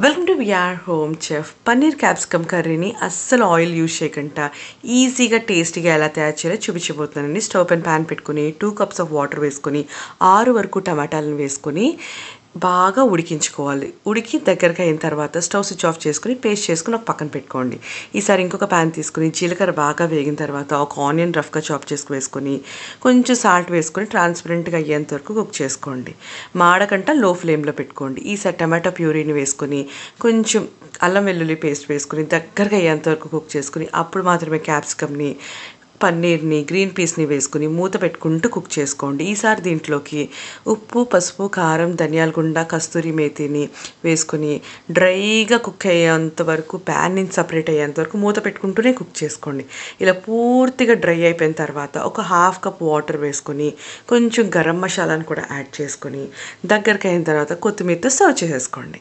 Welcome to VR home chef. Paneer capsicum కర్రీని అస్సలు oil use చేయకుండా ఈజీగా టేస్టీగా ఎలా తయారు చేయాలో చూపించబోతున్నానండి. స్టవ్ పైన ప్యాన్ పెట్టుకుని 2 కప్స్ ఆఫ్ వాటర్ వేసుకొని 6 వరకు టమాటాలను వేసుకొని బాగా ఉడికించుకోవాలి. ఉడికి దగ్గరకు అయిన తర్వాత స్టవ్ స్విచ్ ఆఫ్ చేసుకుని పేస్ట్ చేసుకుని ఒక పక్కన పెట్టుకోండి. ఈసారి ఇంకొక ప్యాన్ తీసుకుని జీలకర్ర బాగా వేగిన తర్వాత ఒక ఆనియన్ రఫ్గా చాప్ చేసుకు వేసుకొని కొంచెం సాల్ట్ వేసుకొని ట్రాన్స్పరెంట్గా అయ్యేంత వరకు కుక్ చేసుకోండి. మాడకంట లో ఫ్లేమ్లో పెట్టుకోండి. ఈసారి టమాటో ప్యూరీని వేసుకొని కొంచెం అల్లం వెల్లుల్లి పేస్ట్ వేసుకుని దగ్గరగా అయ్యేంత వరకు కుక్ చేసుకుని అప్పుడు మాత్రమే క్యాప్సికమ్ని, పన్నీర్ని, గ్రీన్ పీస్ని వేసుకుని మూత పెట్టుకుంటూ కుక్ చేసుకోండి. ఈసారి దీంట్లోకి ఉప్పు, పసుపు, కారం, ధనియాల గుండ, కస్తూరి మేతిని వేసుకుని డ్రైగా కుక్ అయ్యేంత వరకు, ప్యాన్ నుంచి సపరేట్ అయ్యేంత వరకు మూత పెట్టుకుంటూనే కుక్ చేసుకోండి. ఇలా పూర్తిగా డ్రై అయిపోయిన తర్వాత ఒక 1/2 కప్ వాటర్ వేసుకొని కొంచెం గరం మసాలాను కూడా యాడ్ చేసుకొని దగ్గరికి అయిన తర్వాత కొత్తిమీరతో సర్వ్ చేసేసుకోండి.